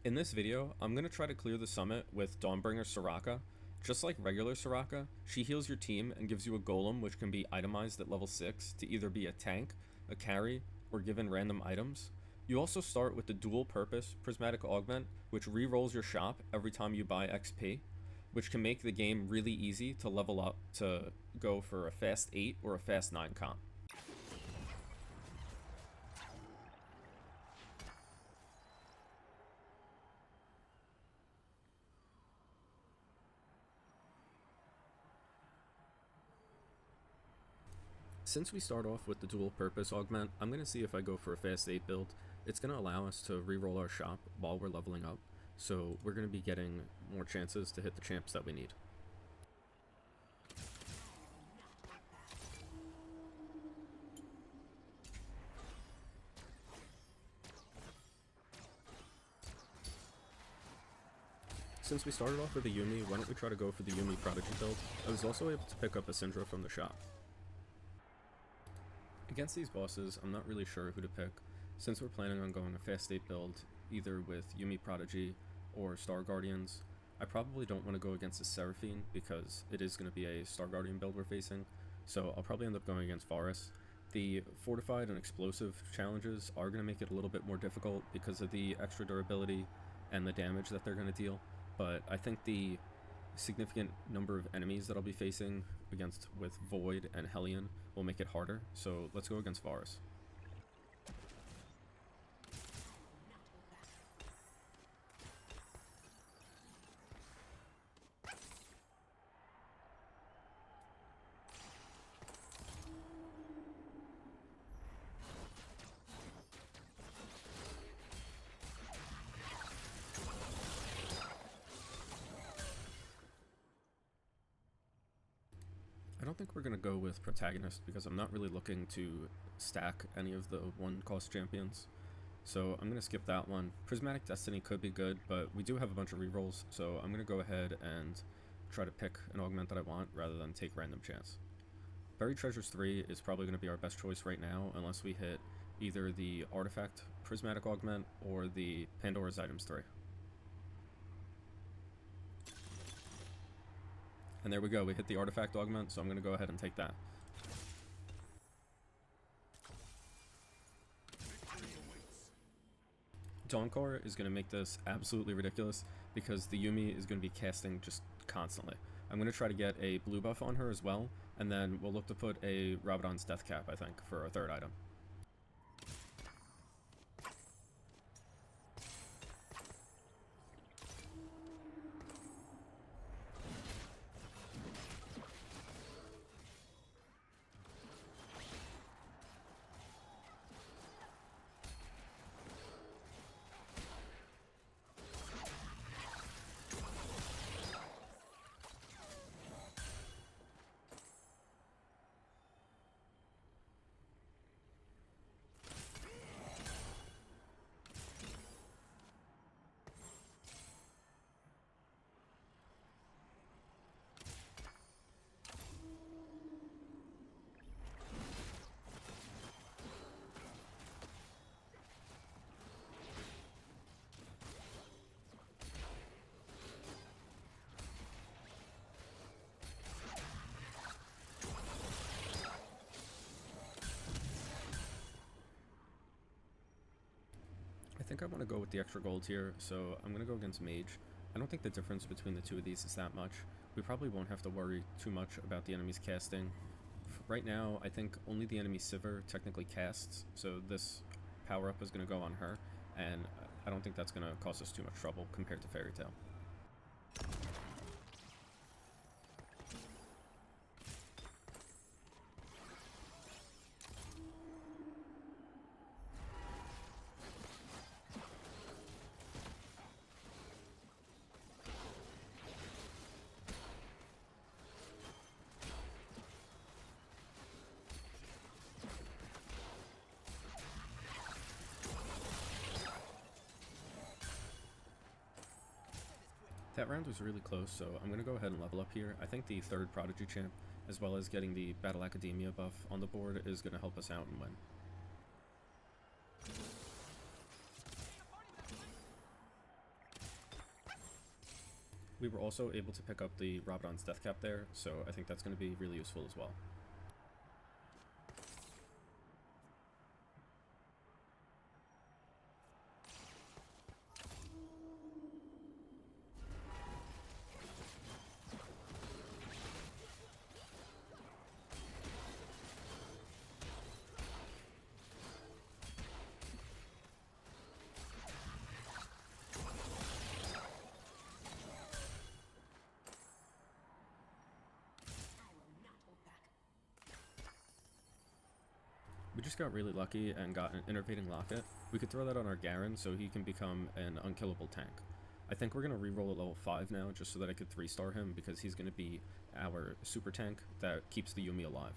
In this video, I'm going to try to clear the summit with Dawnbringer Soraka. Just like regular Soraka, she heals your team and gives you a Golem which can be itemized at level 6 to either be a tank, a carry, or given random items. You also start with the dual purpose Prismatic Augment, which re-rolls your shop every time you buy XP, which can make the game really easy to level up to go for a fast 8 or a fast 9 comp. Since we start off with the dual purpose augment, I'm going to see if I go for a fast 8 build. It's going to allow us to reroll our shop while we're leveling up, so we're going to be getting more chances to hit the champs that we need. Since we started off with a Yuumi, why don't we try to go for the Yuumi Prodigy build? I was also able to pick up a Syndra from the shop. Against these bosses, I'm not really sure who to pick. Since we're planning on going a fast 8 build, either with Yuumi Prodigy or Star Guardians, I probably don't want to go against the Seraphine because it is going to be a Star Guardian build we're facing, so I'll probably end up going against Varus. The fortified and explosive challenges are going to make it a little bit more difficult because of the extra durability and the damage that they're going to deal, but I think the significant number of enemies that I'll be facing against with Void and Hellion will make it harder, so let's go against Varus. I don't think we're going to go with Protagonist because I'm not really looking to stack any of the 1-cost champions. So I'm going to skip that one. Prismatic Destiny could be good, but we do have a bunch of rerolls, so I'm going to go ahead and try to pick an augment that I want rather than take random chance. Buried Treasures 3 is probably going to be our best choice right now unless we hit either the Artifact Prismatic Augment or the Pandora's Items 3. And there we go, we hit the Artifact Augment, so I'm going to go ahead and take that. Dawncore is going to make this absolutely ridiculous because the Yuumi is going to be casting just constantly. I'm going to try to get a blue buff on her as well, and then we'll look to put a Rabadon's Deathcap, I think, for our third item. I think I want to go with the extra gold here, so I'm going to go against Mage. I don't think the difference between the two of these is that much. We probably won't have to worry too much about the enemy's casting. Right now, I think only the enemy Sivir technically casts, so this power-up is going to go on her, and I don't think that's going to cause us too much trouble compared to Fairy Tail. That round was really close, so I'm going to go ahead and level up here. I think the third Prodigy champ, as well as getting the Battle Academia buff on the board, is going to help us out and win. We were also able to pick up the Rabadon's Deathcap there, so I think that's going to be really useful as well. We just got really lucky and got an Innervating Locket. We could throw that on our Garen so he can become an unkillable tank. I think we're going to reroll at level 5 now just so that I could 3-star him because he's going to be our super tank that keeps the Yuumi alive.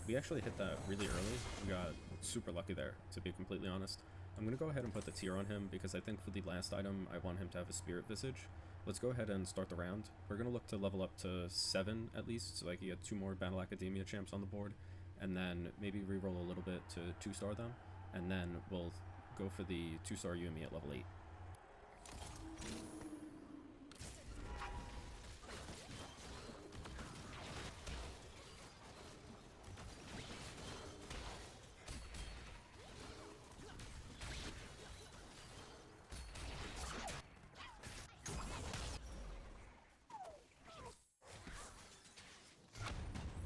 We actually hit that really early. We got super lucky there, to be completely honest. I'm going to go ahead and put the tier on him because I think for the last item I want him to have a Spirit Visage. Let's go ahead and start the round. We're going to look to level up to 7 at least, so I can get 2 more Battle Academia champs on the board, and then maybe reroll a little bit to 2-star them, and then we'll go for the 2-star Yuumi at level 8.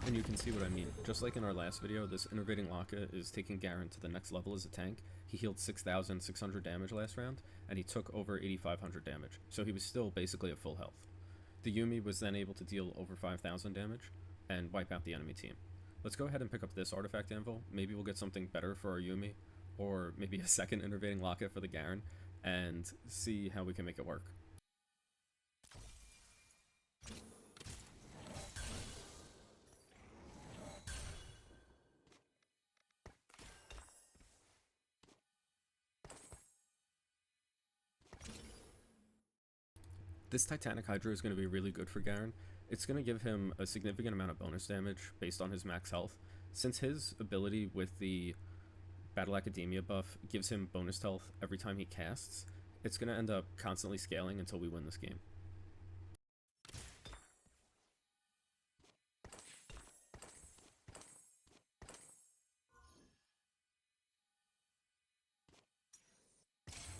And you can see what I mean. Just like in our last video, this Innervating Locket is taking Garen to the next level as a tank. He healed 6,600 damage last round, and he took over 8,500 damage, so he was still basically at full health. The Yuumi was then able to deal over 5,000 damage, and wipe out the enemy team. Let's go ahead and pick up this Artifact Anvil. Maybe we'll get something better for our Yuumi, or maybe a second Innervating Locket for the Garen, and see how we can make it work. This Titanic Hydra is going to be really good for Garen. It's going to give him a significant amount of bonus damage based on his max health. Since his ability with the Battle Academia buff gives him bonus health every time he casts, it's going to end up constantly scaling until we win this game.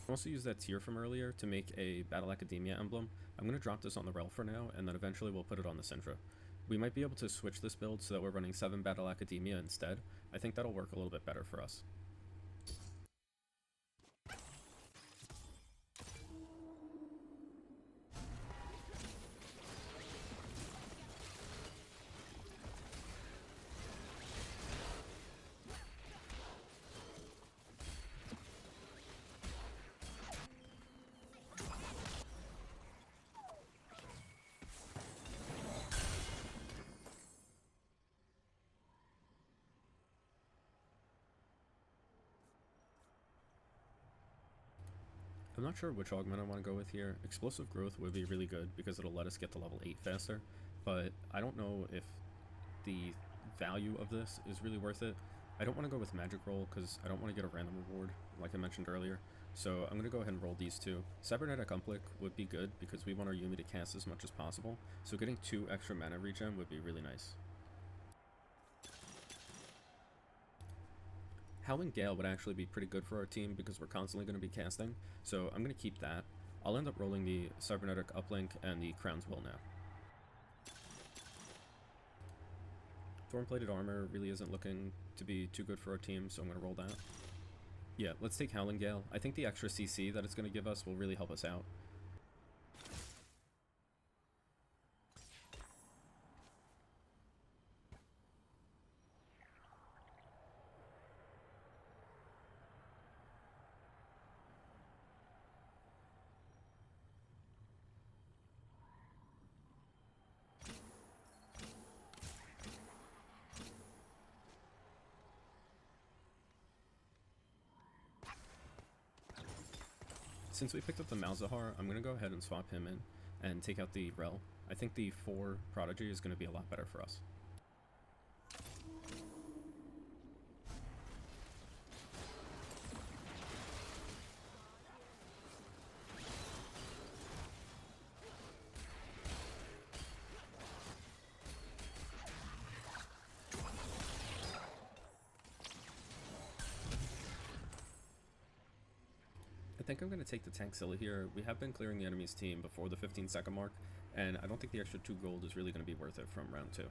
I also use that tier from earlier to make a Battle Academia emblem. I'm going to drop this on the Rel for now, and then eventually we'll put it on the Syndra. We might be able to switch this build so that we're running 7 Battle Academia instead. I think that'll work a little bit better for us. I'm not sure which augment I want to go with here. Explosive Growth would be really good because it'll let us get to level 8 faster, but I don't know if the value of this is really worth it. I don't want to go with Magic Roll because I don't want to get a random reward like I mentioned earlier, so I'm going to go ahead and roll these 2. Cybernetic Uplick would be good because we want our Yuumi to cast as much as possible, so getting 2 extra mana regen would be really nice. Howling Gale would actually be pretty good for our team because we're constantly going to be casting, so I'm going to keep that. I'll end up rolling the Cybernetic Uplink and the Crown's Will now. Thorn-Plated Armor really isn't looking to be too good for our team, so I'm going to roll that. Yeah, let's take Howling Gale. I think the extra CC that it's going to give us will really help us out. Since we picked up the Malzahar, I'm going to go ahead and swap him in. and take out the Rel, I think the 4 Prodigy is going to be a lot better for us. I think I'm going to take the tank Scylla here. We have been clearing the enemy's team before the 15-second mark, and I don't think the extra 2 gold is really going to be worth it from round 2.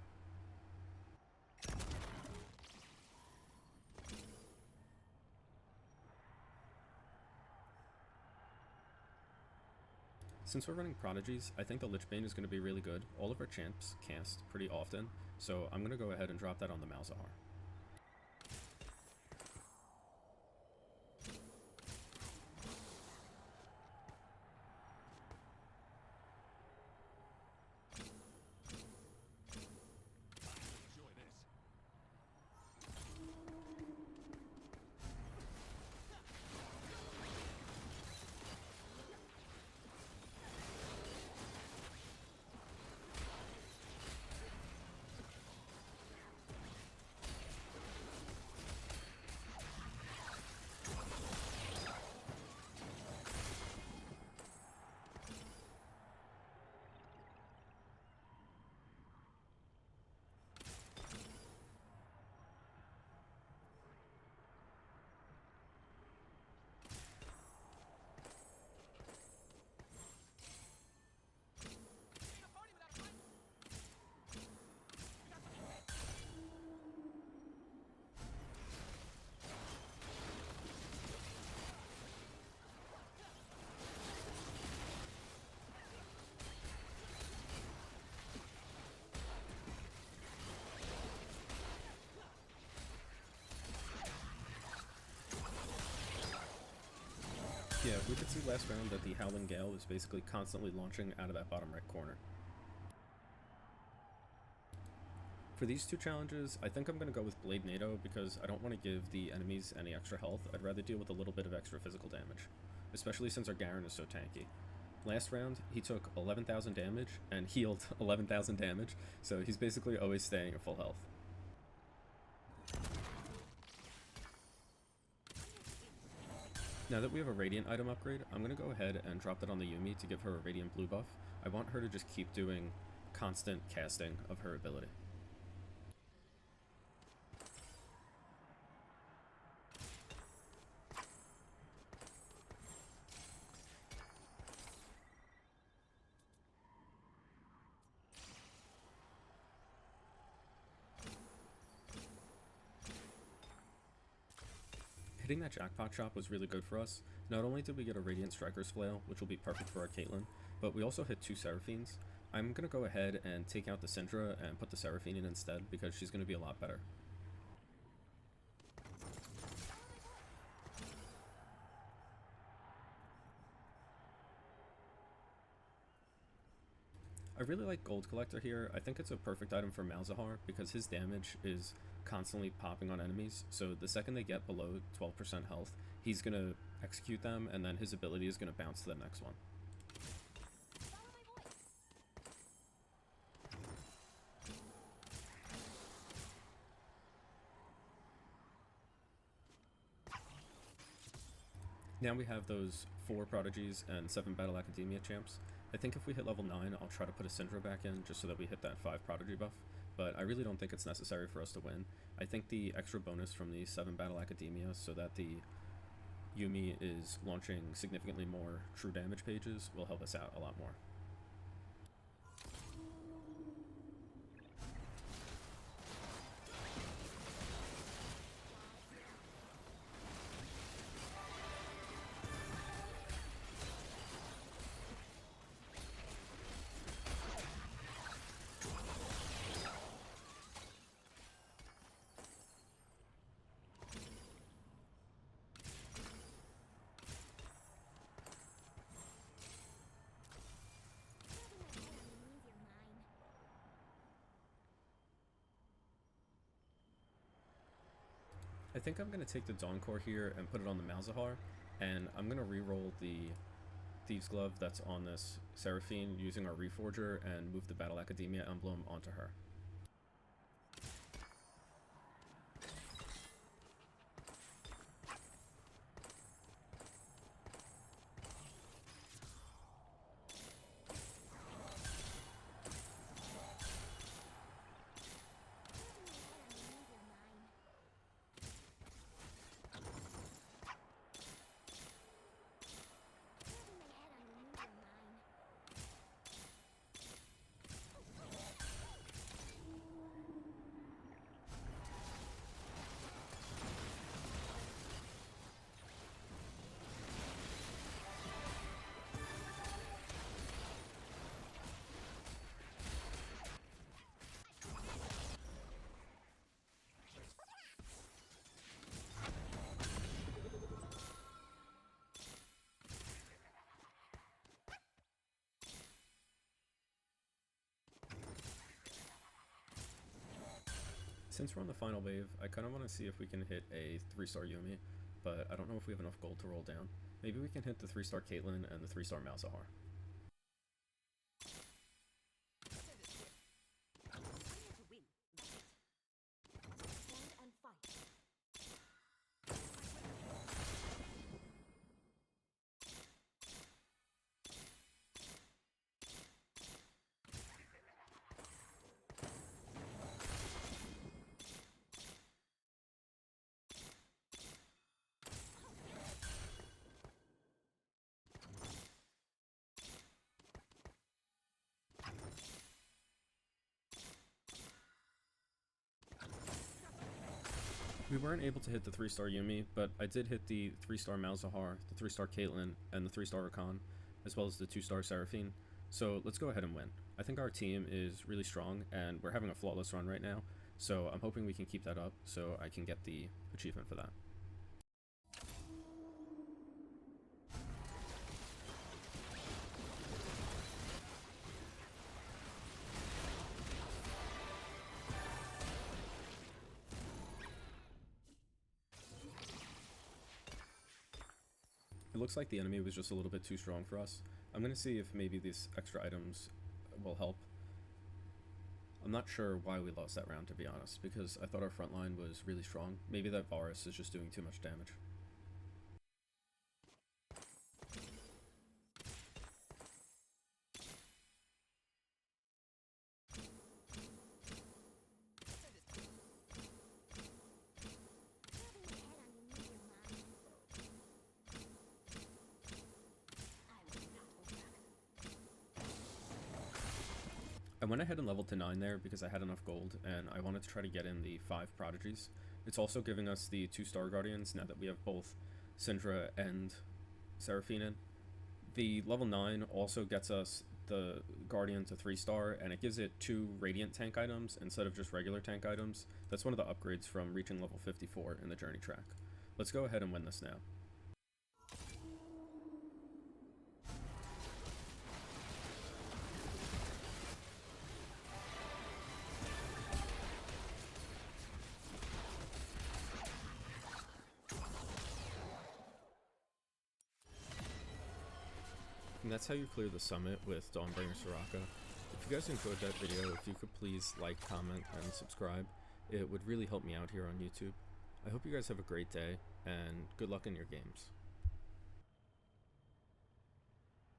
Since we're running Prodigies, I think the Lichbane is going to be really good. All of our champs cast pretty often, so I'm going to go ahead and drop that on the Malzahar. Yeah, we could see last round that the Howling Gale is basically constantly launching out of that bottom right corner. For these 2 challenges, I think I'm going to go with Blade NATO because I don't want to give the enemies any extra health. I'd rather deal with a little bit of extra physical damage, especially since our Garen is so tanky. Last round, he took 11,000 damage and healed 11,000 damage, so he's basically always staying at full health. Now that we have a Radiant item upgrade, I'm going to go ahead and drop that on the Yuumi to give her a Radiant blue buff. I want her to just keep doing constant casting of her ability. Hitting that jackpot shop was really good for us. Not only did we get a Radiant Striker's Flail, which will be perfect for our Caitlyn, but we also hit 2 Seraphines. I'm going to go ahead and take out the Syndra and put the Seraphine in instead because she's going to be a lot better. I really like Gold Collector here. I think it's a perfect item for Malzahar because his damage is constantly popping on enemies, so the second they get below 12% health, he's going to execute them, and then his ability is going to bounce to the next one. Now we have those 4 Prodigies and 7 Battle Academia champs. I think if we hit level 9, I'll try to put a Syndra back in just so that we hit that 5 Prodigy buff, but I really don't think it's necessary for us to win. I think the extra bonus from the 7 Battle Academia so that the Yuumi is launching significantly more true damage pages will help us out a lot more. I think I'm going to take the Dawncore here and put it on the Malzahar, and I'm going to reroll the Thieves Glove that's on this Seraphine using our Reforger and move the Battle Academia emblem onto her. Since we're on the final wave, I kind of want to see if we can hit a 3-star Yuumi, but I don't know if we have enough gold to roll down. Maybe we can hit the 3-star Caitlyn and the 3-star Malzahar. We weren't able to hit the 3-star Yuumi, but I did hit the 3-star Malzahar, the 3-star Caitlyn, and the 3-star Rakan, as well as the 2-star Seraphine. So let's go ahead and win. I think our team is really strong, and we're having a flawless run right now, so I'm hoping we can keep that up so I can get the achievement for that. It looks like the enemy was just a little bit too strong for us. I'm going to see if maybe these extra items will help. I'm not sure why we lost that round, to be honest, because I thought our front line was really strong. Maybe that Varus is just doing too much damage. I went ahead and leveled to 9 there because I had enough gold and I wanted to try to get in the 5 Prodigies. It's also giving us the 2 Star Guardians now that we have both Syndra and Seraphine in. The level 9 also gets us the Guardian to 3-star and it gives it 2 Radiant tank items instead of just regular tank items. That's one of the upgrades from reaching level 54 in the journey track. Let's go ahead and win this now. And that's how you clear the summit with Dawnbringer Soraka. If you guys enjoyed that video, if you could please like, comment, and subscribe, it would really help me out here on YouTube. I hope you guys have a great day, and good luck in your games.